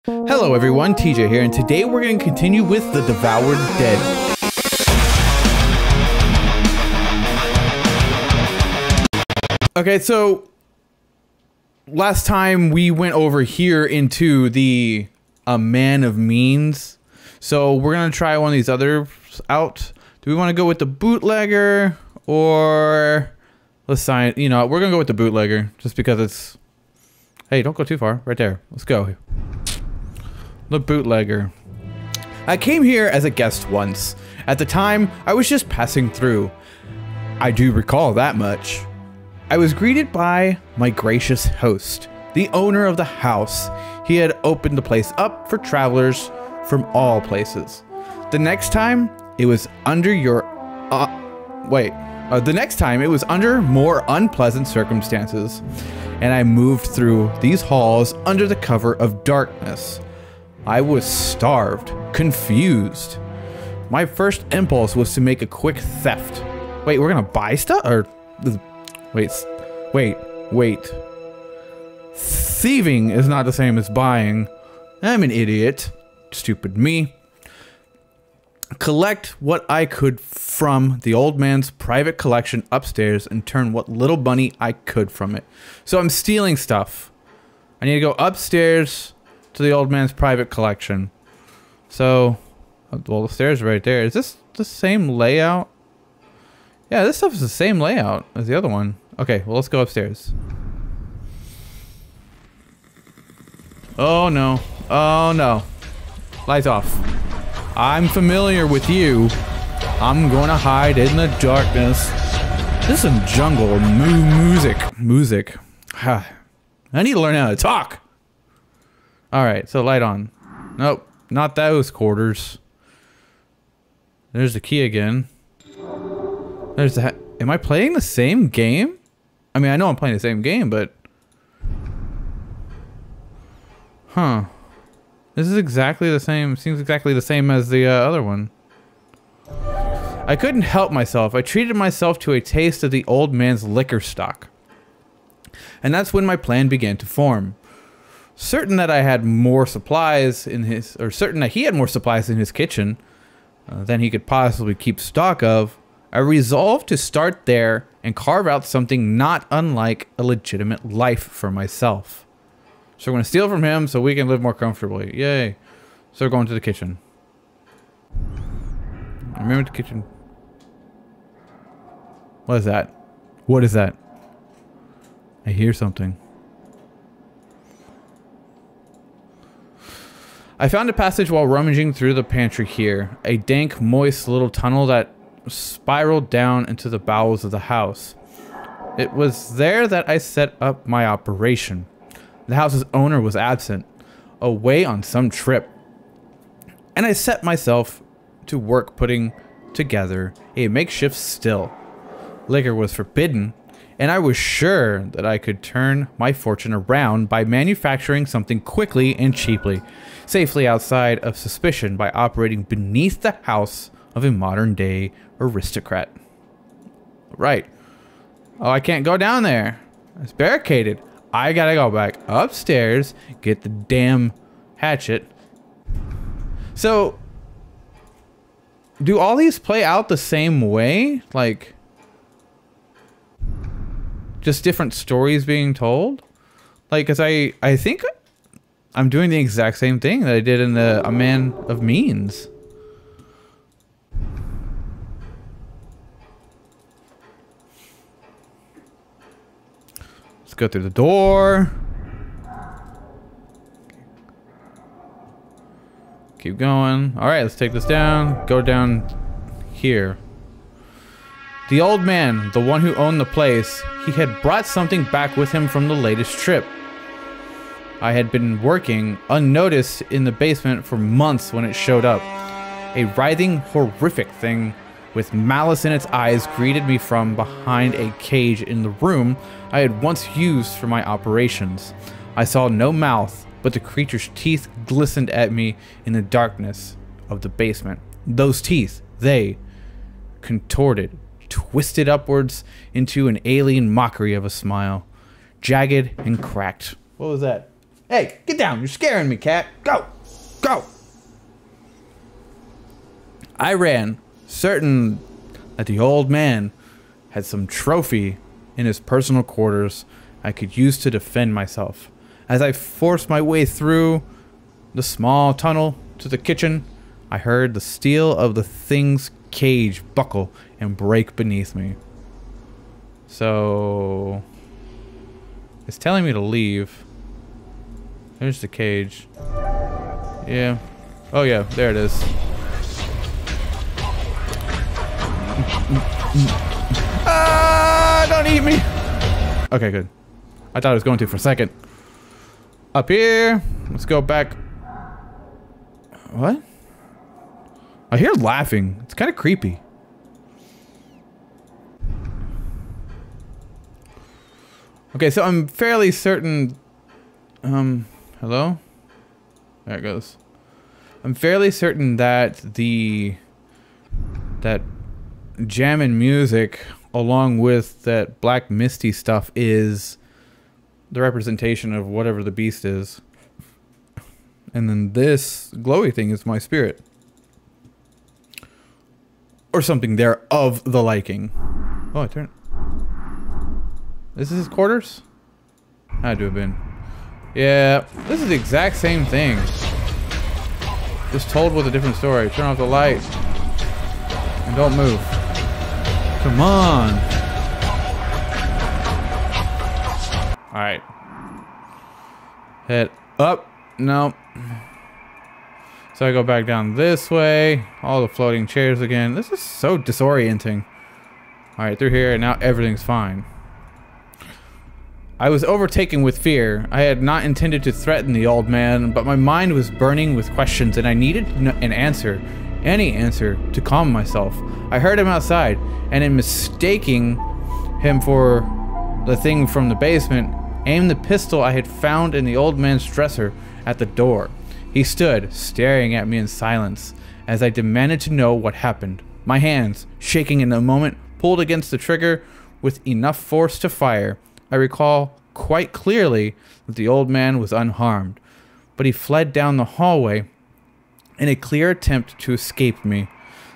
Hello everyone, TJ here, and today we're going to continue with the Devoured Dead. Okay, so last time we went over here into the Man of Means, so we're going to try one of these others out. Do we want to go with the bootlegger, or let's sign, you know, we're going to go with the bootlegger just because it's, hey, don't go too far, right there, let's go. The bootlegger. I came here as a guest once. At the time, I was just passing through. I do recall that much. I was greeted by my gracious host, the owner of the house. He had opened the place up for travelers from all places. The next time, it was under more unpleasant circumstances, and I moved through these halls under the cover of darkness. I was starved, confused. My first impulse was to make a quick theft. Wait, we're gonna buy stuff? Or, wait. Thieving is not the same as buying. I'm an idiot. Stupid me. Collect what I could from the old man's private collection upstairs and turn what little money I could from it. So I'm stealing stuff. I need to go upstairs to the old man's private collection. So, well, the stairs are right there. Is this the same layout? Yeah, this stuff is the same layout as the other one. Okay, well, let's go upstairs. Oh no. Oh no. Lights off. I'm familiar with you. I'm gonna hide in the darkness. This is some jungle music. I need to learn how to talk. Alright, so light on. Nope, not those quarters. There's the key again. There's the am I playing the same game? I mean, I know I'm playing the same game, but... Huh. This is exactly the same, seems exactly the same as the other one. I couldn't help myself. I treated myself to a taste of the old man's liquor stock. And that's when my plan began to form. Certain that I had more supplies in his, or certain that he had more supplies in his kitchen than he could possibly keep stock of, I resolved to start there and carve out something not unlike a legitimate life for myself. So we're going to steal from him so we can live more comfortably. Yay. So we're going to the kitchen. I remember the kitchen. What is that? What is that? I hear something. I found a passage while rummaging through the pantry here. A dank, moist little tunnel that spiraled down into the bowels of the house. It was there that I set up my operation. The house's owner was absent, away on some trip. And I set myself to work putting together a makeshift still. Liquor was forbidden, and I was sure that I could turn my fortune around by manufacturing something quickly and cheaply, safely outside of suspicion by operating beneath the house of a modern-day aristocrat. Right. Oh, I can't go down there. It's barricaded. I gotta go back upstairs, get the damn hatchet. So, do all these play out the same way? Like, just different stories being told? Like, cause I think I'm doing the exact same thing that I did in the A Man of Means. Let's go through the door. Keep going. All right, let's take this down. Go down here. The old man, the one who owned the place, he had brought something back with him from the latest trip. I had been working unnoticed in the basement for months when it showed up. A writhing, horrific thing with malice in its eyes greeted me from behind a cage in the room I had once used for my operations. I saw no mouth, but the creature's teeth glistened at me in the darkness of the basement. Those teeth, they contorted, twisted upwards into an alien mockery of a smile, jagged and cracked. What was that? Hey, get down. You're scaring me, cat. Go. Go. I ran, certain that the old man had some trophy in his personal quarters I could use to defend myself. As I forced my way through the small tunnel to the kitchen, I heard the steel of the thing's cage buckle and break beneath me. So it's telling me to leave. There's the cage. Yeah. Oh yeah, there it is. Ah, don't eat me. Okay, good. I thought I was going to for a second. Up here. Let's go back. What? I hear laughing. It's kind of creepy. Okay, so I'm fairly certain... hello? There it goes. I'm fairly certain that that jammin' music, along with that black misty stuff, is the representation of whatever the beast is. And then this glowy thing is my spirit. Or something there of the liking. Oh, I turned... This is his quarters? Had to have been. Yeah, this is the exact same thing. Just told with a different story. Turn off the light. And don't move. Come on. Alright. Head up. No. So I go back down this way. All the floating chairs again. This is so disorienting. Alright, through here, and now everything's fine. I was overtaken with fear. I had not intended to threaten the old man, but my mind was burning with questions and I needed an answer, any answer, to calm myself. I heard him outside, and in mistaking him for the thing from the basement, aimed the pistol I had found in the old man's dresser at the door. He stood, staring at me in silence, as I demanded to know what happened. My hands, shaking in a moment, pulled against the trigger with enough force to fire. I recall quite clearly that the old man was unharmed, but he fled down the hallway in a clear attempt to escape me.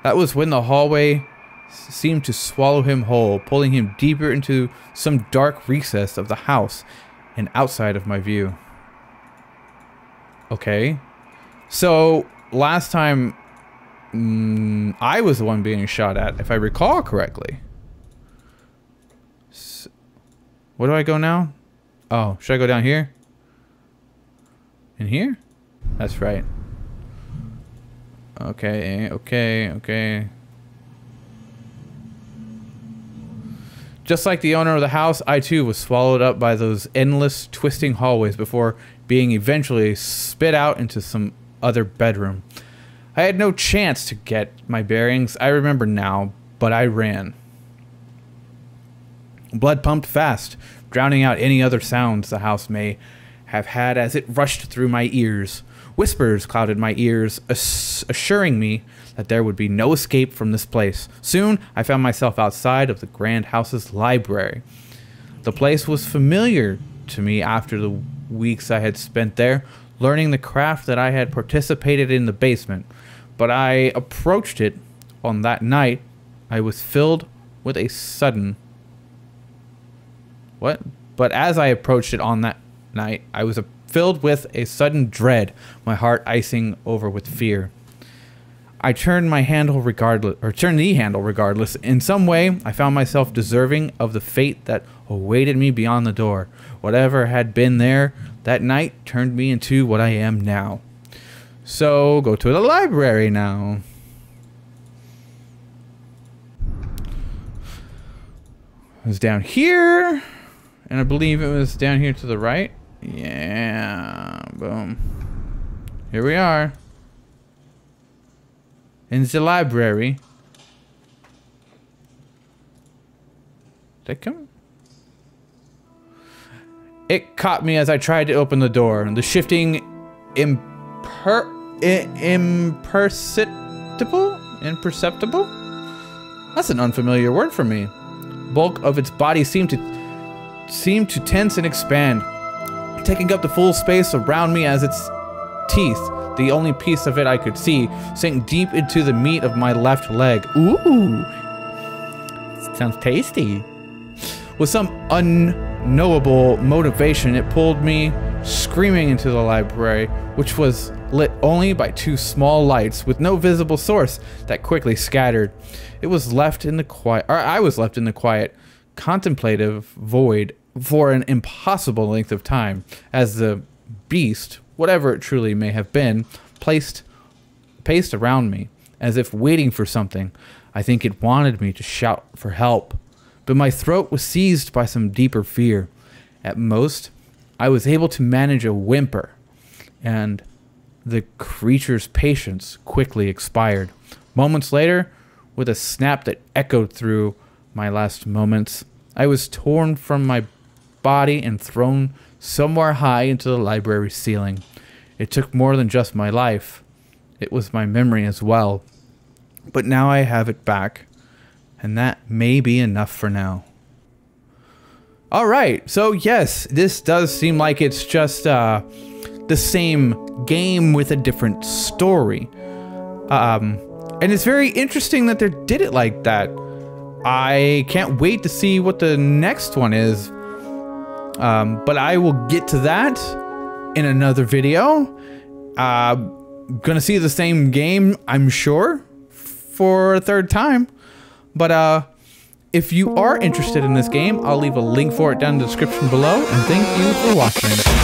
That was when the hallway seemed to swallow him whole, pulling him deeper into some dark recess of the house and outside of my view. Okay. So, last time, I was the one being shot at, if I recall correctly. Where do I go now? Oh, should I go down here? In here? That's right. Okay, okay, okay. Just like the owner of the house, I too was swallowed up by those endless, twisting hallways before being eventually spit out into some other bedroom. I had no chance to get my bearings, I remember now, but I ran. Blood pumped fast, drowning out any other sounds the house may have had as it rushed through my ears. Whispers clouded my ears, assuring me that there would be no escape from this place. Soon, I found myself outside of the grand house's library. The place was familiar to me after the weeks I had spent there, learning the craft that I had participated in the basement. But I approached it on that night. I was filled with a sudden... What? But as I approached it on that night, I was filled with a sudden dread, my heart icing over with fear. I turned the handle regardless. In some way, I found myself deserving of the fate that awaited me beyond the door. Whatever had been there that night turned me into what I am now. So, go to the library now. It was down here. And I believe it was down here to the right. Yeah, boom. Here we are. In the library. Did I come? It caught me as I tried to open the door. The shifting imperceptible? That's an unfamiliar word for me. Bulk of its body seemed to tense and expand. taking up the full space around me as its teeth, the only piece of it I could see, sank deep into the meat of my left leg. Ooh, sounds tasty. With some unknowable motivation, it pulled me screaming into the library, which was lit only by 2 small lights with no visible source that quickly scattered. I was left in the quiet, contemplative void for an impossible length of time, as the beast, whatever it truly may have been, paced around me, as if waiting for something. I think it wanted me to shout for help, but my throat was seized by some deeper fear. At most, I was able to manage a whimper, and the creature's patience quickly expired. Moments later, with a snap that echoed through my last moments, I was torn from my body and thrown somewhere high into the library ceiling. It took more than just my life. It was my memory as well. But now I have it back, and that may be enough for now. Alright, so yes, this does seem like it's just the same game with a different story. And it's very interesting that they did it like that. I can't wait to see what the next one is. But I will get to that in another video. Gonna see the same game, I'm sure, for a 3rd time. But if you are interested in this game, I'll leave a link for it down in the description below. And thank you for watching.